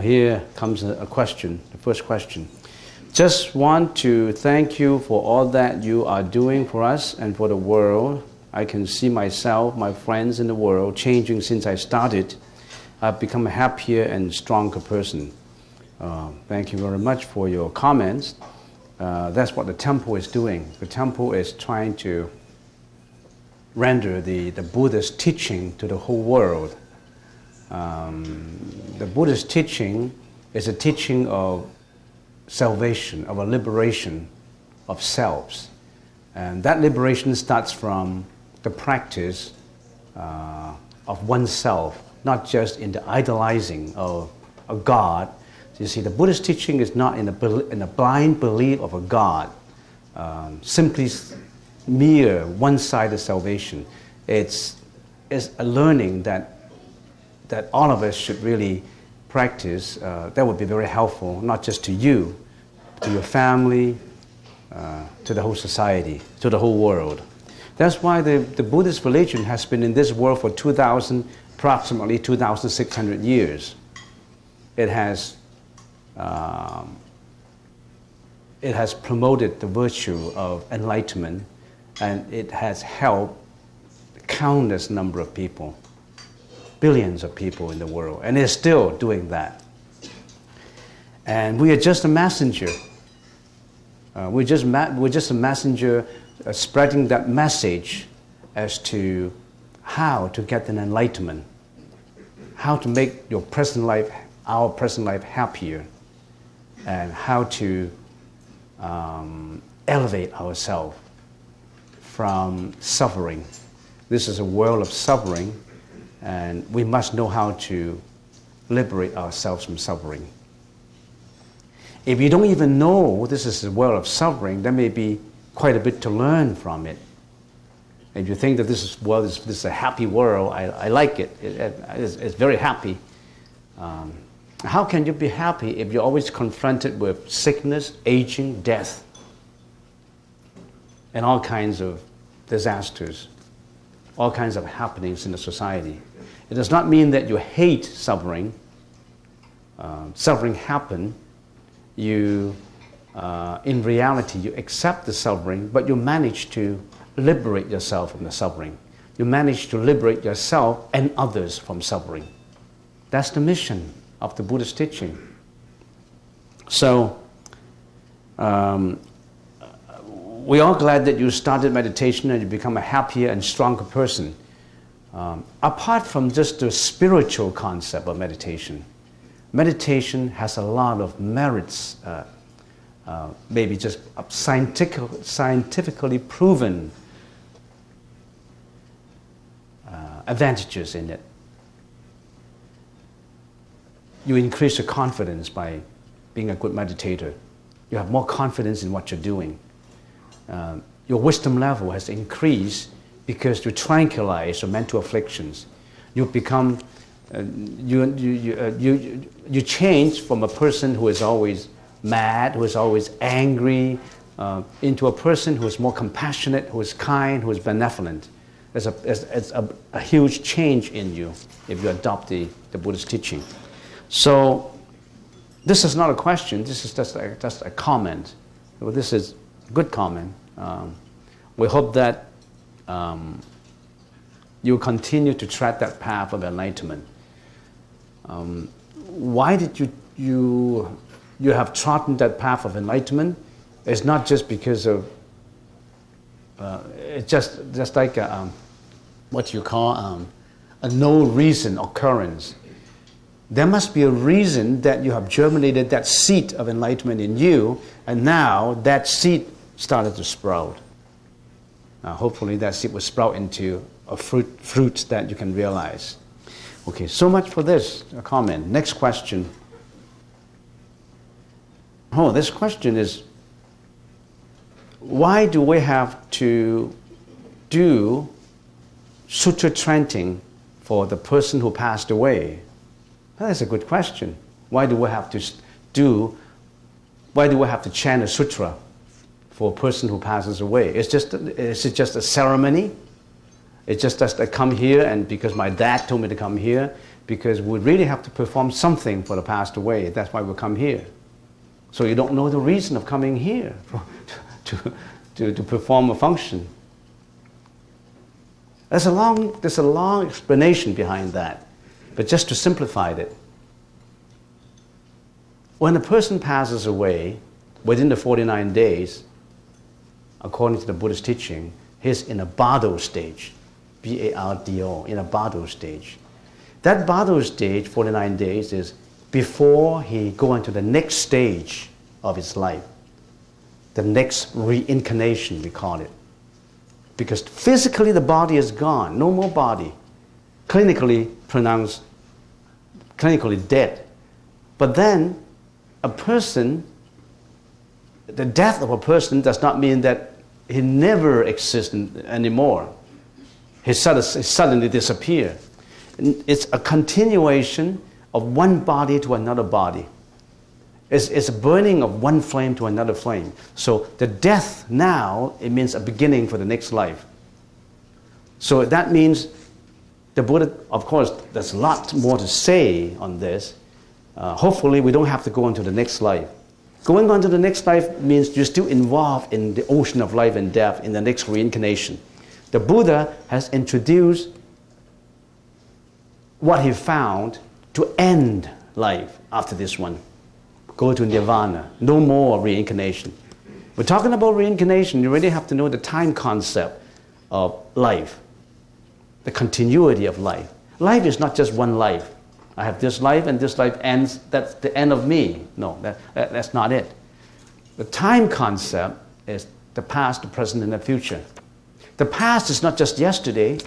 here comes a question, the first question. Just want to thank you for all that you are doing for us and for the world. I can see myself, my friends in the world changing since I started. I've become a happier and stronger person. Thank you very much for your comments. That's what the temple is doing. The temple is trying to render the Buddhist teaching to the whole world. The Buddhist teaching is a teaching of salvation, of a liberation of selves. And that liberation starts from the practice of oneself, not just in the idolizing of a God. You see, the Buddhist teaching is not in a blind belief of a God, simply mere one-sided salvation. It's a learning that all of us should really practice. That would be very helpful, not just to you, to your family, to the whole society, to the whole world. That's why the Buddhist religion has been in this world for approximately 2,600 years. It has promoted the virtue of enlightenment, and it has helped countless number of people, billions of people in the world, and it's still doing that. And we are just a messenger. We're just a messenger spreading that message as to how to get an enlightenment, how to make your present life, our present life, happier, and how to elevate ourselves from suffering. This is a world of suffering, and we must know how to liberate ourselves from suffering. If you don't even know this is a world of suffering, there may be quite a bit to learn from it. If you think that this is a happy world, I like it. It's very happy. How can you be happy if you're always confronted with sickness, aging, death, and all kinds of disasters, all kinds of happenings in the society? It does not mean that you hate suffering. Suffering happens. In reality, you accept the suffering, but you manage to liberate yourself from the suffering. You manage to liberate yourself and others from suffering. That's the mission of the Buddhist teaching. So, we're all glad that you started meditation and you become a happier and stronger person. Apart from just the spiritual concept of meditation, meditation has a lot of merits, maybe just scientifically proven advantages in it. You increase your confidence by being a good meditator. You have more confidence in what you're doing. Your wisdom level has increased because you tranquilize your mental afflictions. You become, you change from a person who is always mad, who is always angry, into a person who is more compassionate, who is kind, who is benevolent. There's a huge change in you if you adopt the Buddhist teaching. So this is not a question, this is just a comment. Well, this is a good comment. We hope that you continue to tread that path of enlightenment. Why did you have trodden that path of enlightenment? It's not just because of it's just like what you call a no reason occurrence. There must be a reason that you have germinated that seed of enlightenment in you, and now that seed started to sprout. Hopefully that seed will sprout into a fruit that you can realize. Okay, so much for this comment. Next question. Oh, this question is, why do we have to do sutra chanting for the person who passed away? Well, that's a good question. Why do we have to chant a sutra for a person who passes away? Is it just a ceremony? It's just I come here, and because my dad told me to come here, because we really have to perform something for the passed away. That's why we come here. So you don't know the reason of coming here to perform a function. There's a long explanation behind that. But just to simplify it, when a person passes away within the 49 days, according to the Buddhist teaching, he's in a bardo stage, B-A-R-D-O, in a bardo stage. That bardo stage, 49 days, is before he go into the next stage of his life, the next reincarnation, we call it. Because physically the body is gone, no more body. Clinically pronounced, clinically dead. But then a person, the death of a person does not mean that he never exists anymore. He suddenly disappears. It's a continuation of one body to another body. It's a burning of one flame to another flame. So the death now, it means a beginning for the next life. So that means the Buddha, of course, there's a lot more to say on this. Hopefully we don't have to go on to the next life. Going on to the next life means you're still involved in the ocean of life and death in the next reincarnation. The Buddha has introduced what he found to end life after this one. Go to nirvana, no more reincarnation. We're talking about reincarnation, you really have to know the time concept of life, the continuity of life. Life is not just one life. I have this life and this life ends, that's the end of me. No, that's not it. The time concept is the past, the present, and the future. The past is not just yesterday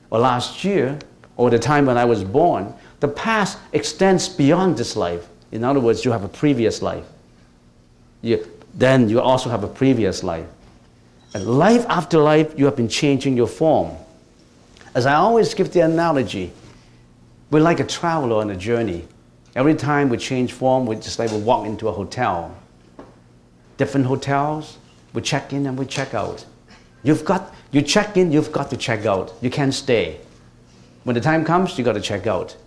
or last year or the time when I was born. The past extends beyond this life. In other words, you have a previous life. Then you also have a previous life. And life after life, you have been changing your form. As I always give the analogy, we're like a traveler on a journey. Every time we change form, we just like we walk into a hotel. Different hotels, we check in and we check out. You check in, you've got to check out. You can't stay. When the time comes, you got to check out.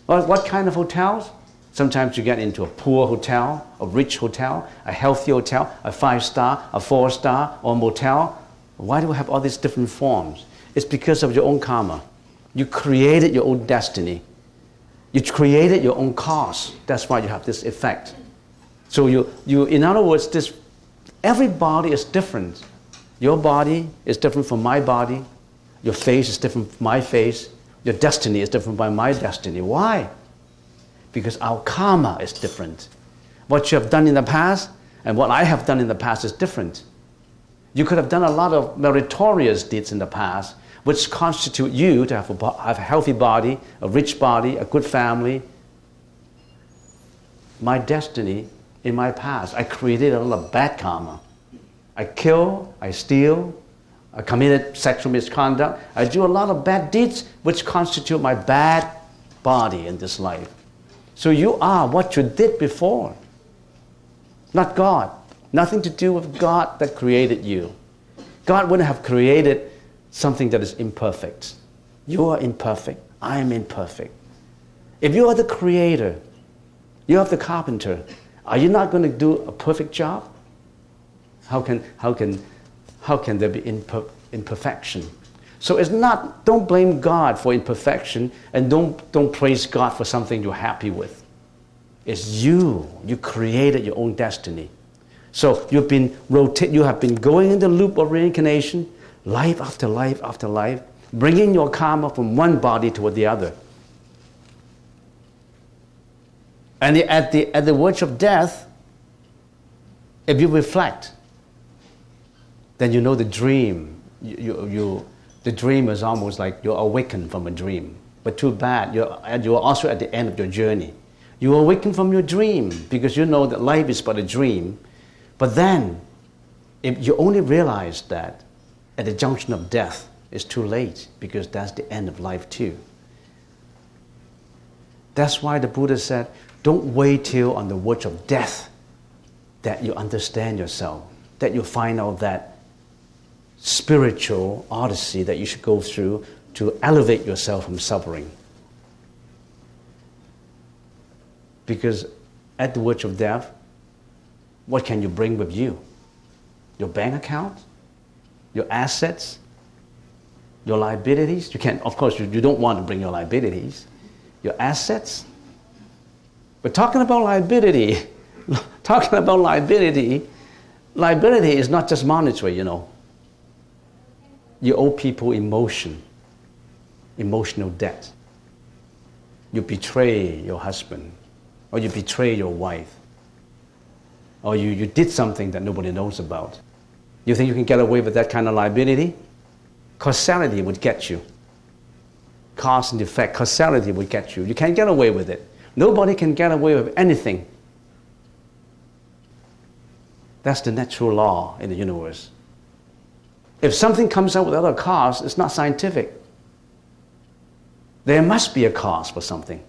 Well, what kind of hotels? Sometimes you get into a poor hotel, a rich hotel, a healthy hotel, a 5-star, a 4-star, or a motel. Why do we have all these different forms? It's because of your own karma. You created your own destiny. You created your own cause. That's why you have this effect. So in other words, every body is different. Your body is different from my body. Your face is different from my face. Your destiny is different from my destiny. Why? Because our karma is different. What you have done in the past and what I have done in the past is different. You could have done a lot of meritorious deeds in the past, which constitute you to have a healthy body, a rich body, a good family. My destiny in my past, I created a lot of bad karma. I kill, I steal, I committed sexual misconduct. I do a lot of bad deeds which constitute my bad body in this life. So you are what you did before, not God. Nothing to do with God that created you. God wouldn't have created something that is imperfect. You are imperfect, I am imperfect. If you are the creator, you are the carpenter, are you not going to do a perfect job? How can there be imperfection? So it's not, don't blame God for imperfection and don't praise God for something you're happy with. It's you created your own destiny. So you have been going in the loop of reincarnation, life after life after life, bringing your karma from one body to the other. And at the verge of death, if you reflect, then you know the dream. The dream is almost like you're awakened from a dream. But too bad, you're also at the end of your journey. You awaken from your dream because you know that life is but a dream. But then, if you only realize that at the junction of death, it's too late because that's the end of life too. That's why the Buddha said, don't wait till on the verge of death that you understand yourself, that you find out that spiritual odyssey that you should go through to elevate yourself from suffering. Because at the verge of death, what can you bring with you? Your bank account? Your assets? Your liabilities? You can't, of course, you don't want to bring your liabilities. Your assets? But talking about liability, liability is not just monetary, You owe people emotional debt. You betray your husband, or you betray your wife, or you did something that nobody knows about. You think you can get away with that kind of liability? Causality would get you. Cause and effect, causality would get you. You can't get away with it. Nobody can get away with anything. That's the natural law in the universe. If something comes out without a cause, it's not scientific. There must be a cause for something.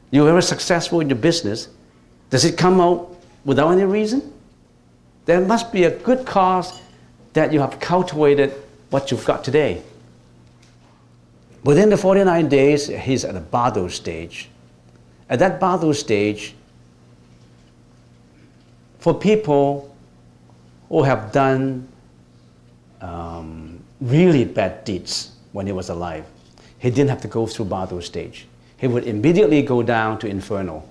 You're very successful in your business. Does it come out without any reason? There must be a good cause that you have cultivated what you've got today. Within the 49 days, he's at a bardo stage. At that bardo stage, for people who have done really bad deeds when he was alive, he didn't have to go through bardo stage. He would immediately go down to inferno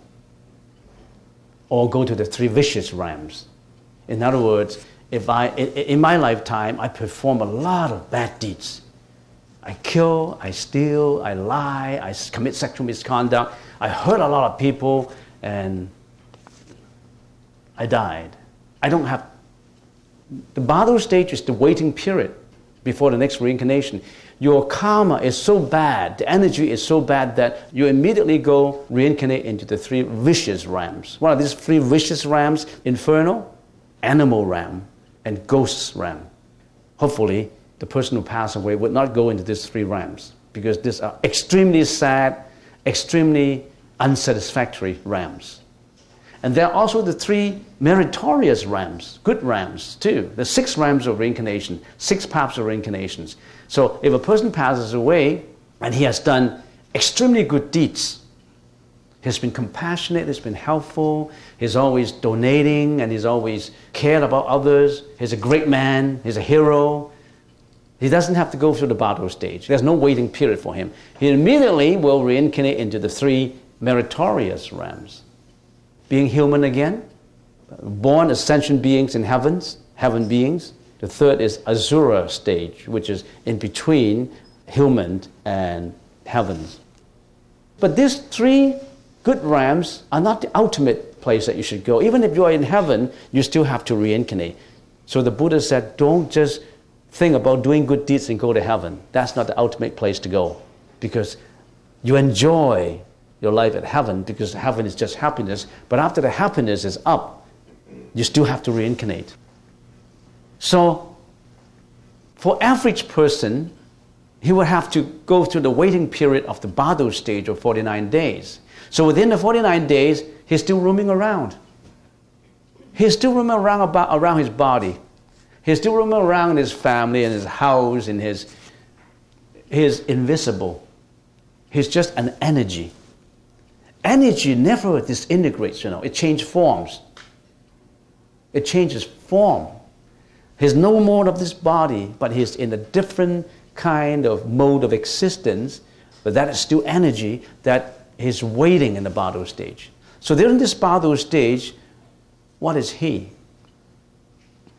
or go to the three vicious realms. In other words, in my lifetime, I perform a lot of bad deeds. I kill, I steal, I lie, I commit sexual misconduct, I hurt a lot of people, and I died. The bardo stage is the waiting period before the next reincarnation. Your karma is so bad, the energy is so bad that you immediately go reincarnate into the three vicious realms. What are these three vicious realms? Inferno, animal realm, and ghost realm. Hopefully, the person who passed away would not go into these three realms, because these are extremely sad, extremely unsatisfactory realms. And there are also the three meritorious realms, good realms too. The 6 realms of reincarnation, 6 paths of reincarnations. So if a person passes away and he has done extremely good deeds, he's been compassionate, he's been helpful, he's always donating, and he's always cared about others, he's a great man, he's a hero, he doesn't have to go through the bardo stage. There's no waiting period for him. He immediately will reincarnate into the 3 meritorious realms. Being human again, born as sentient beings in heaven beings. The 3rd is Asura stage, which is in between human and heavens. But these 3 good realms are not the ultimate place that you should go. Even if you are in heaven, you still have to reincarnate. So the Buddha said, don't just think about doing good deeds and go to heaven. That's not the ultimate place to go, because you enjoy your life at heaven, because heaven is just happiness. But after the happiness is up, you still have to reincarnate. So for average person, he would have to go through the waiting period of the bardo stage of 49 days. So within the 49 days, he's still roaming around. He's still roaming around his body. He's still roaming around his family and his house and his invisible. He's just an energy. Energy never disintegrates, It changes forms. It changes form. He's no more of this body, but he's in a different kind of mode of existence, but that is still energy that is waiting in the bardo stage. So during this bardo stage, what is he?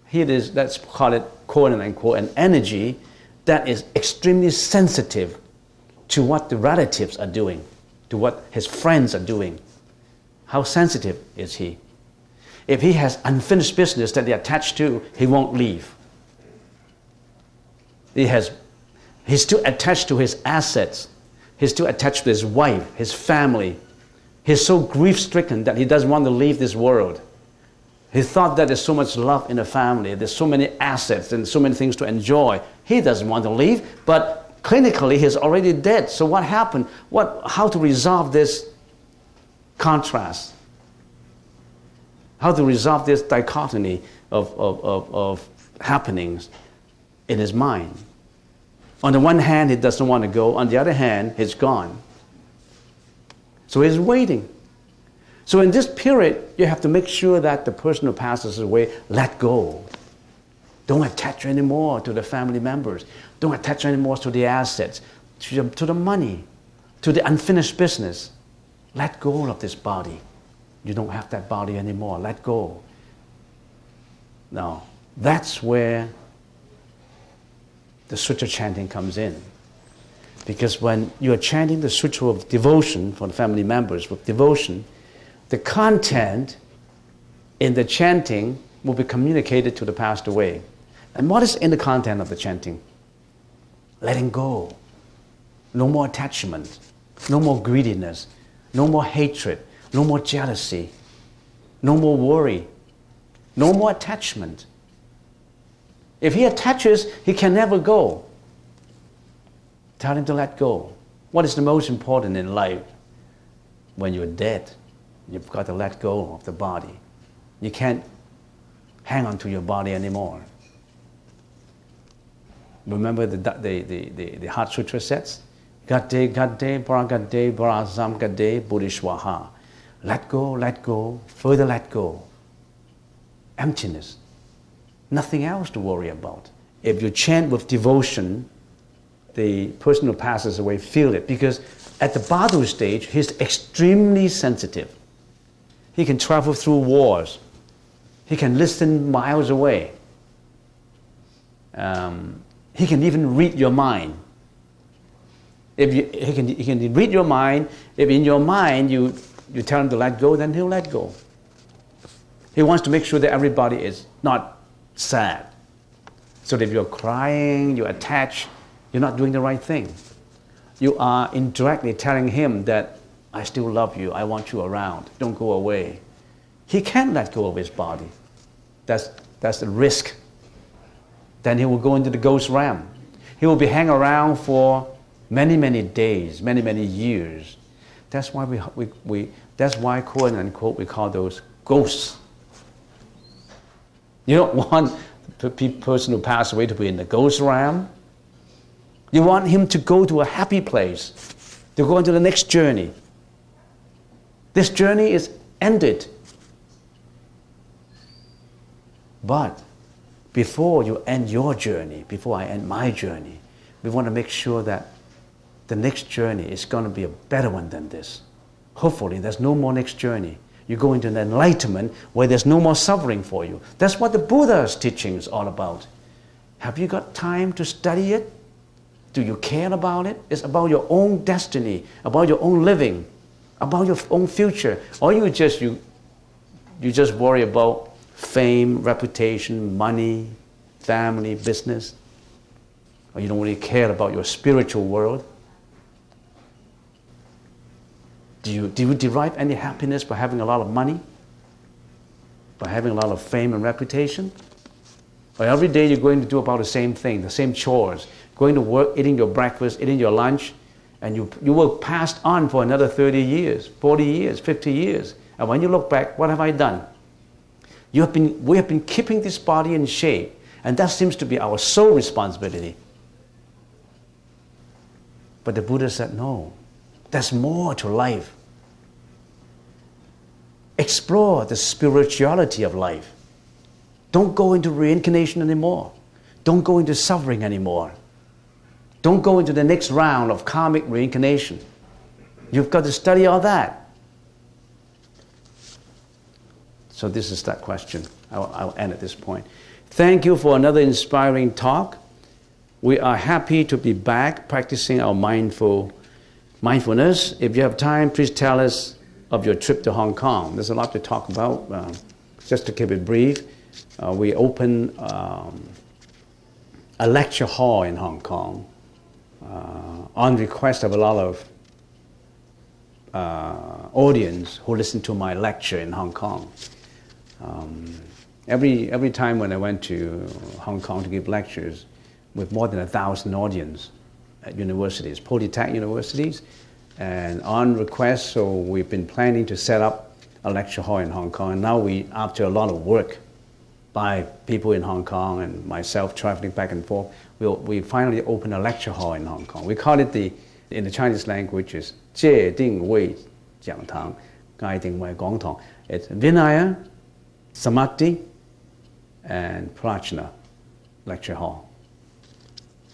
He is, let's call it, quote unquote, an energy that is extremely sensitive to what the relatives are doing, to what his friends are doing. How sensitive is he? If he has unfinished business that they're attached to, he won't leave. He's still attached to his assets. He's still attached to his wife, his family. He's so grief-stricken that he doesn't want to leave this world. He thought that there's so much love in the family, there's so many assets and so many things to enjoy. He doesn't want to leave, but clinically he's already dead. So what happened? How to resolve this contrast? How to resolve this dichotomy of happenings in his mind? On the one hand, he doesn't want to go. On the other hand, he's gone. So he's waiting. So in this period, you have to make sure that the person who passes away let go. Don't attach anymore to the family members. Don't attach anymore to the assets, to the money, to the unfinished business. Let go of this body. You don't have that body anymore. Let go. Now, that's where the sutra chanting comes in. Because when you are chanting the sutra of devotion for the family members with devotion, the content in the chanting will be communicated to the passed away. And what is in the content of the chanting? Letting go. No more attachment. No more greediness. No more hatred. No more jealousy. No more worry. No more attachment. If he attaches, he can never go. Tell him to let go. What is the most important in life? When you're dead, you've got to let go of the body. You can't hang on to your body anymore. Remember the Heart Sutra says, Gade, Gade, Paragade, Barazam Gade, Bodhiswaha. Let go, further let go. Emptiness. Nothing else to worry about. If you chant with devotion, the person who passes away feel it. Because at the Badhu stage, he's extremely sensitive. He can travel through wars. He can listen miles away. He can even read your mind. He can read your mind. If in your mind you tell him to let go, then he'll let go. He wants to make sure that everybody is not sad. So that if you're crying, you're attached, you're not doing the right thing. You are indirectly telling him that I still love you, I want you around, don't go away. He can't let go of his body. That's the risk. Then he will go into the ghost realm. He will be hanging around for many, many days, many, many years. That's why that's why, quote unquote, we call those ghosts. You don't want the person who passed away to be in the ghost realm. You want him to go to a happy place, to go into the next journey. This journey is ended. But before you end your journey, before I end my journey, we want to make sure that the next journey is going to be a better one than this. Hopefully there's no more next journey. You go into an enlightenment where there's no more suffering for you. That's what the Buddha's teaching is all about. Have you got time to study it? Do you care about it? It's about your own destiny, about your own living, about your own future. Or you just worry about fame, reputation, money, family, business. Or you don't really care about your spiritual world. Do you derive any happiness by having a lot of money? By having a lot of fame and reputation? Or every day you're going to do about the same thing, the same chores, going to work, eating your breakfast, eating your lunch, and you will pass on for another 30 years, 40 years, 50 years. And when you look back, what have I done? We have been keeping this body in shape, and that seems to be our sole responsibility. But the Buddha said, no, there's more to life. Explore the spirituality of life. Don't go into reincarnation anymore. Don't go into suffering anymore. Don't go into the next round of karmic reincarnation. You've got to study all that. So this is that question. I'll end at this point. Thank you for another inspiring talk. We are happy to be back practicing our mindfulness. If you have time, please tell us of your trip to Hong Kong. There's a lot to talk about. Just to keep it brief, we opened a lecture hall in Hong Kong on request of a lot of audience who listened to my lecture in Hong Kong. Every time when I went to Hong Kong to give lectures, with more than 1,000 audience at universities, Polytech universities, and on request, so we've been planning to set up a lecture hall in Hong Kong. And now after a lot of work by people in Hong Kong and myself traveling back and forth, we finally opened a lecture hall in Hong Kong. We call it in the Chinese language is 戒定慧講堂，界定為講堂。It's Vinaya, Samadhi, and Prajna lecture hall.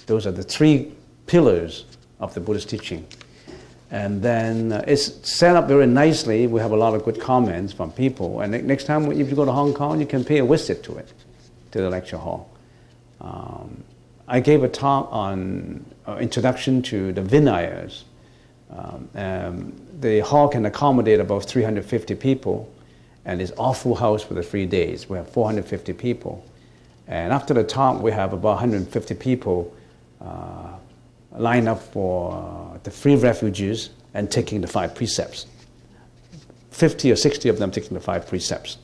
Those are the three pillars of the Buddhist teaching. And then it's set up very nicely. We have a lot of good comments from people. And next time if you go to Hong Kong, you can pay a visit to it, to the lecture hall. I gave a talk on introduction to the Vinayas. The hall can accommodate about 350 people, and it's all full house for the 3 days. We have 450 people. And after the talk, we have about 150 people line up for the free refugees and taking the 5 precepts. 50 or 60 of them taking the 5 precepts.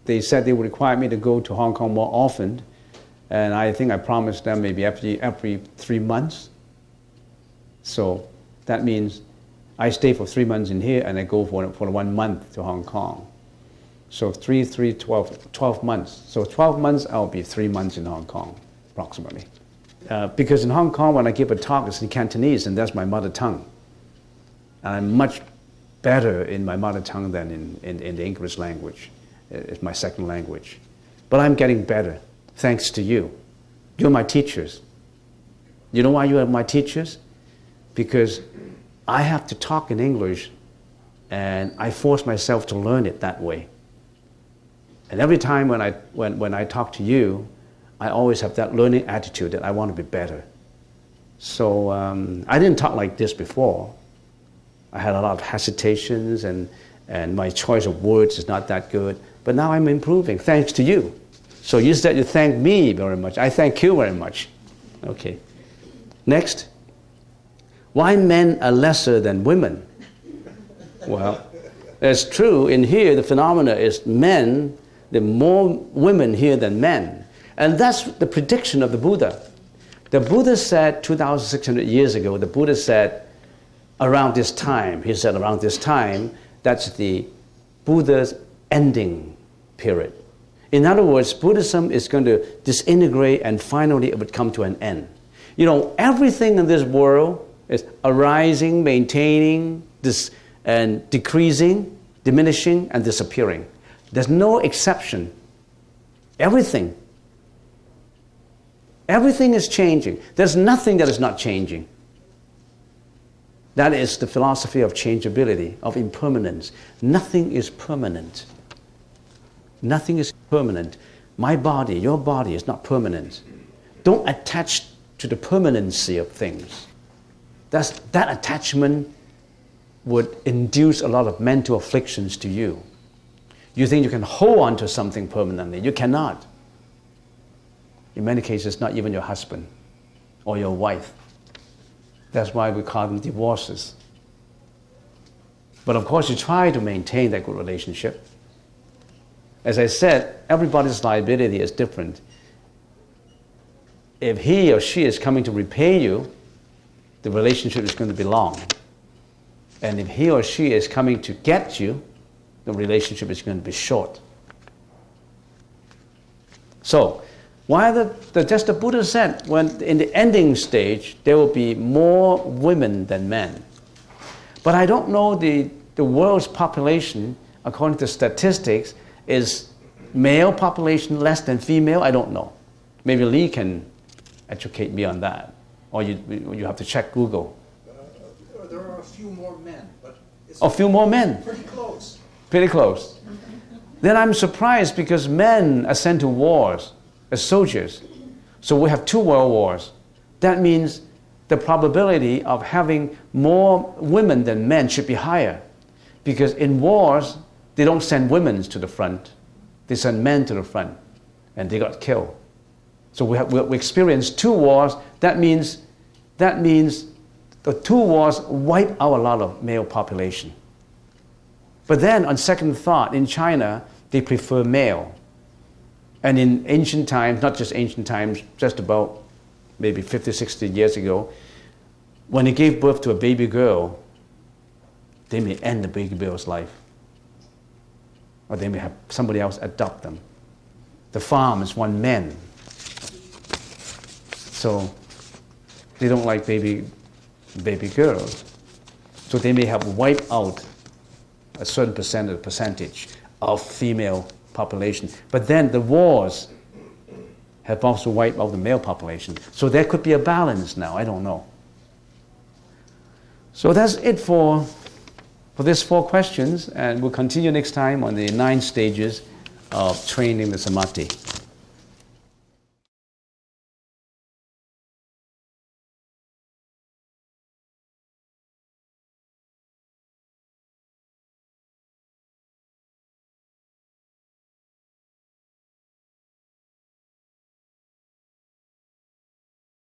They said they would require me to go to Hong Kong more often, and I think I promised them maybe every 3 months. So that means I stay for 3 months in here and I go for 1 month to Hong Kong. So 12 months. So 12 months, I'll be 3 months in Hong Kong, approximately. Because in Hong Kong, when I give a talk, it's in Cantonese, and that's my mother tongue. And I'm much better in my mother tongue than in the English language. It's my second language. But I'm getting better, thanks to you. You're my teachers. You know why you are my teachers? Because I have to talk in English, and I force myself to learn it that way. And every time when I talk to you, I always have that learning attitude that I want to be better. So I didn't talk like this before. I had a lot of hesitations, and my choice of words is not that good. But now I'm improving, thanks to you. So you said you thank me very much. I thank you very much. Okay. Next. Why men are lesser than women? Well, it's true. In here, the phenomena is men, there are more women here than men. And that's the prediction of the Buddha. The Buddha said 2,600 years ago, the Buddha said around this time, he said around this time, that's the Buddha's ending period. In other words, Buddhism is going to disintegrate and finally it would come to an end. You know, everything in this world is arising, maintaining, and decreasing, diminishing, and disappearing. There's no exception. Everything is changing. There's nothing that is not changing. That is the philosophy of changeability, of impermanence. Nothing is permanent. Nothing is permanent. My body, your body is not permanent. Don't attach to the permanency of things. That attachment would induce a lot of mental afflictions to you. You think you can hold on to something permanently. You cannot. In many cases, not even your husband or your wife. That's why we call them divorces. But of course, you try to maintain that good relationship. As I said, everybody's liability is different. If he or she is coming to repay you, the relationship is going to be long. And if he or she is coming to get you, the relationship is going to be short. So, why just the Buddha said, when in the ending stage, there will be more women than men. But I don't know the world's population, according to statistics, is male population less than female? I don't know. Maybe Lee can educate me on that. Or you have to check Google. There are a few more men, but it's a few more men. Pretty close. Pretty close. Then I'm surprised because men are sent to wars as soldiers. So we have 2 world wars. That means the probability of having more women than men should be higher. Because in wars, they don't send women to the front. They send men to the front. And they got killed. So we experienced 2 wars. That means the 2 wars wipe out a lot of male population. But then on second thought, in China, they prefer male. And in ancient times, not just ancient times, just about maybe 50, 60 years ago, when they gave birth to a baby girl, they may end the baby girl's life. Or they may have somebody else adopt them. The farmers want men. So they don't like baby girls. So they may have wiped out a certain percentage of female population. But then the wars have also wiped out the male population. So there could be a balance now, I don't know. So that's it for these 4 questions, and we'll continue next time on the 9 stages of training the samadhi.